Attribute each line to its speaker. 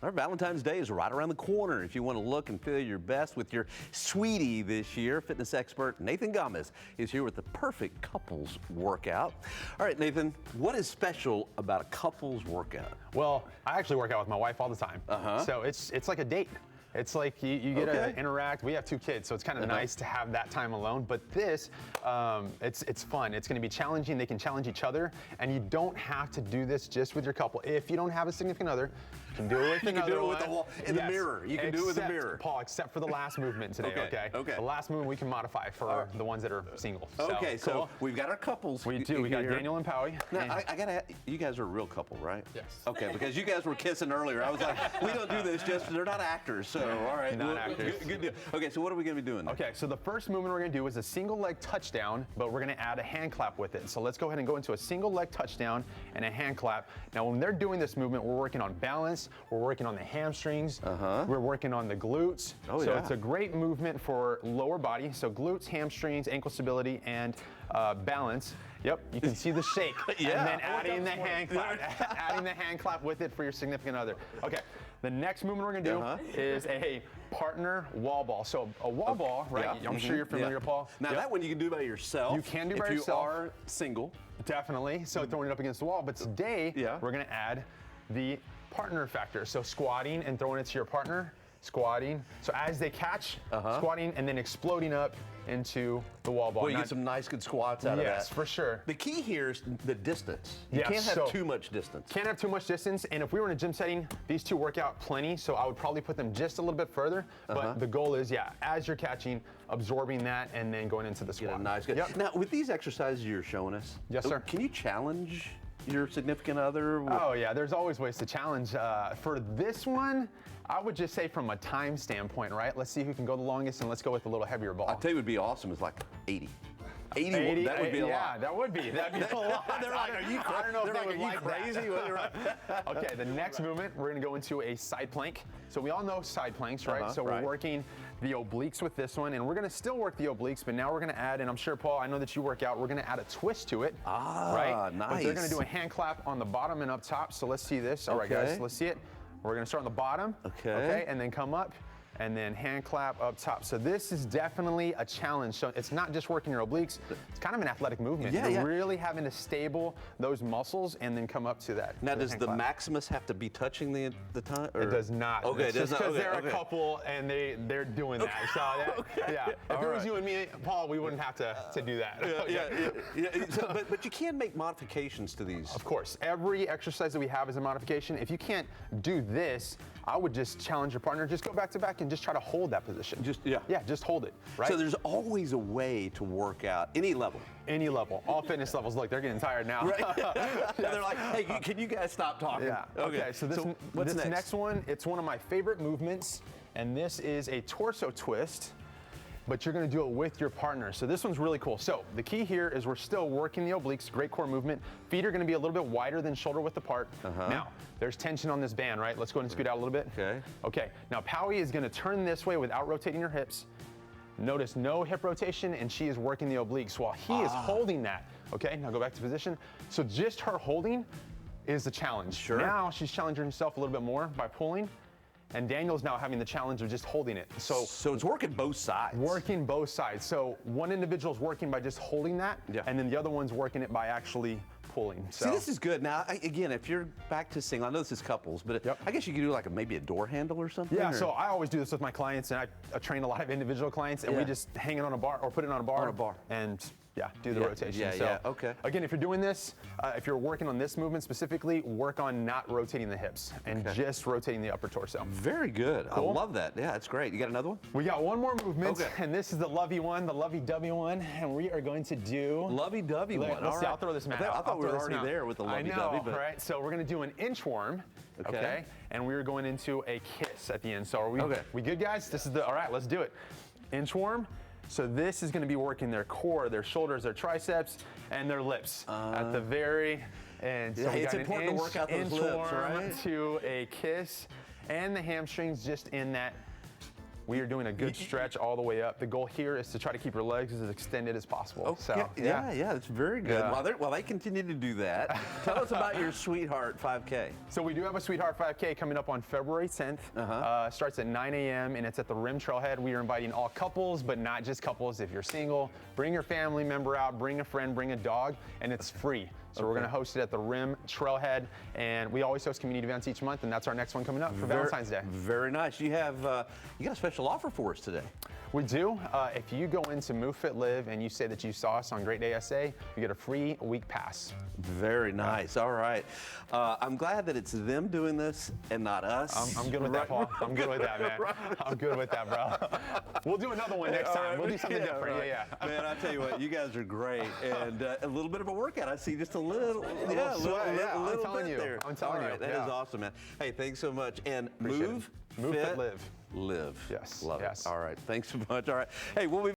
Speaker 1: Our Valentine's Day is right around the corner. If you want to look and feel your best with your sweetie this year, fitness expert Nathan Gamez is here with the perfect couples workout. All right, Nathan, what is special about a couples workout?
Speaker 2: Well, I actually work out with my wife all the time. So it's like a date. It's like you get to interact. We have 2 kids, so it's kind of nice to have that time alone. But this, it's fun. It's going to be challenging. They can challenge each other, and you don't have to do this just with your couple. If you don't have a significant other, you can do it with another one.
Speaker 1: In the mirror. You can do it with the mirror.
Speaker 2: Paul, except for the last movement today. Okay. The last movement we can modify for the ones that are single.
Speaker 1: So we've got our couples.
Speaker 2: We do. We got Daniel and Powie.
Speaker 1: Now I gotta. You guys are a real couple, right?
Speaker 2: Yes.
Speaker 1: Okay, because you guys were kissing earlier. I was like, we don't do this. They're not actors. So all right.
Speaker 2: Not actors.
Speaker 1: Good deal. Okay, so what are we going to be doing?
Speaker 2: Okay, so the first movement we're going to do is a single leg touchdown, but we're going to add a hand clap with it. So let's go ahead and go into a single leg touchdown and a hand clap. Now, when they're doing this movement, we're working on balance, we're working on the hamstrings, we're working on the glutes. So it's a great movement for lower body. So glutes, hamstrings, ankle stability, and balance. Yep, you can see the shake. And then adding the hand clap. Adding the hand clap with it for your significant other. Okay, the next movement we're gonna do is a partner wall ball. So a wall ball, right? I'm sure you're familiar, Paul.
Speaker 1: Now that one you can do by yourself.
Speaker 2: You can do by
Speaker 1: yourself. If you are single.
Speaker 2: Definitely, so throwing it up against the wall. But today, we're gonna add the partner factor. So squatting and throwing it to your partner. Squatting. So as they catch, squatting and then exploding up into the wall ball.
Speaker 1: Well, you get some nice good squats out of that.
Speaker 2: Yes, for sure.
Speaker 1: The key here is the distance. You can't have too much distance.
Speaker 2: Can't have too much distance, and if we were in a gym setting, these 2 work out plenty, so I would probably put them just a little bit further, but the goal is, as you're catching, absorbing that, and then going into the squat.
Speaker 1: Get a nice good. Now, with these exercises you're showing us,
Speaker 2: yes, sir.
Speaker 1: Can you challenge your significant other?
Speaker 2: Oh yeah, there's always ways to challenge. For this one, I would just say from a time standpoint, right? Let's see who can go the longest, and let's go with a little heavier ball.
Speaker 1: I'll tell you what would be awesome is like 80. 80, that would be a lot.
Speaker 2: Yeah, that would be. That'd be a lot.
Speaker 1: They're like, are you crazy?
Speaker 2: I don't know if they would like
Speaker 1: crazy?
Speaker 2: That. Okay, the next movement, we're gonna go into a side plank. So we all know side planks, right? So we're working the obliques with this one, and we're gonna still work the obliques, but now we're gonna add, and I'm sure, Paul, I know that you work out, we're gonna add a twist to it. Right?
Speaker 1: Nice.
Speaker 2: But they're gonna do a hand clap on the bottom and up top, so let's see this. All right, guys, let's see it. We're gonna start on the bottom, and then come up, and then hand clap up top. So this is definitely a challenge. So it's not just working your obliques, it's kind of an athletic movement. You're really having to stable those muscles and then come up to that.
Speaker 1: Now, does the Maximus have to be touching the time? Or?
Speaker 2: It does not.
Speaker 1: Okay,
Speaker 2: it's just because they're a couple and they're doing that. So if it was you and me, Paul, we wouldn't have to do that.
Speaker 1: So, but you can make modifications to these.
Speaker 2: Of course, every exercise that we have is a modification. If you can't do this, I would just challenge your partner. Just go back to back and just try to hold that position. Just hold it. Right.
Speaker 1: So there's always a way to work out any level.
Speaker 2: Any level. All fitness levels. Look, they're getting tired now.
Speaker 1: They're like, hey, can you guys stop talking?
Speaker 2: Okay. So this next one, it's one of my favorite movements, and this is a torso twist. But you're gonna do it with your partner. So this one's really cool. So the key here is we're still working the obliques, great core movement. Feet are gonna be a little bit wider than shoulder width apart. Now, there's tension on this band, right? Let's go ahead and scoot out a little bit. Okay, now Powie is gonna turn this way without rotating her hips. Notice no hip rotation, and she is working the obliques while he is holding that. Okay, now go back to position. So just her holding is the challenge. Now she's challenging herself a little bit more by pulling. And Daniel's now having the challenge of just holding it. So
Speaker 1: it's working both sides.
Speaker 2: Working both sides. So one individual's working by just holding that, and then the other one's working it by actually pulling. So.
Speaker 1: See, this is good. Now, again, if you're back to single, I know this is couples, but I guess you could do like maybe a door handle or something.
Speaker 2: Yeah, so I always do this with my clients, and I train a lot of individual clients, and we just hang it on a bar or put it on a bar. And do the rotation. Again, if you're doing this, if you're working on this movement specifically, work on not rotating the hips and just rotating the upper torso.
Speaker 1: Very good. Cool. I love that. Yeah, that's great. You got another one?
Speaker 2: We got one more movement, and this is the lovey-dovey one, and we are going to do...
Speaker 1: Lovey-dovey one.
Speaker 2: Let's see, I'll throw this mat out.
Speaker 1: I thought we were already there with the lovey-dovey.
Speaker 2: I know, right? So we're going to do an inchworm, and we're going into a kiss at the end. So are we good, guys? This is all right, let's do it. Inchworm. So this is going to be working their core, their shoulders, their triceps, and their lips at the very end. So
Speaker 1: it's important to work out those lips, right?
Speaker 2: To a kiss, and the hamstrings just in that We are doing a good stretch all the way up. The goal here is to try to keep your legs as extended as possible.
Speaker 1: Okay.
Speaker 2: So,
Speaker 1: Yeah, it's very good.
Speaker 2: Yeah.
Speaker 1: While they continue to do that, tell us about your Sweetheart 5K.
Speaker 2: So we do have a Sweetheart 5K coming up on February 10th. Starts at 9 a.m. and it's at the Rim Trailhead. We are inviting all couples, but not just couples. If you're single, bring your family member out, bring a friend, bring a dog, and it's free. So we're going to host it at the Rim Trailhead, and we always host community events each month, and that's our next one coming up for Valentine's Day.
Speaker 1: Very nice. You got a special offer for us today.
Speaker 2: We do. If you go into Move.Fit.Live and you say that you saw us on Great Day SA, you get a free week pass.
Speaker 1: Very nice. All right. I'm glad that it's them doing this and not us.
Speaker 2: I'm good with that, Paul. I'm good with that, man. I'm good with that, bro. We'll do another one next time. We'll do something different.
Speaker 1: Right.
Speaker 2: Yeah.
Speaker 1: Man, I tell you what, you guys are great, and a little bit of a workout. I see just a little,
Speaker 2: I'm telling you.
Speaker 1: there.
Speaker 2: I'm telling you.
Speaker 1: That is awesome, man. Hey, thanks so much. And
Speaker 2: Move.Fit.Live.
Speaker 1: Live.
Speaker 2: Yes.
Speaker 1: Love
Speaker 2: yes.
Speaker 1: it. All right. Thanks so much. All right. Hey, we'll be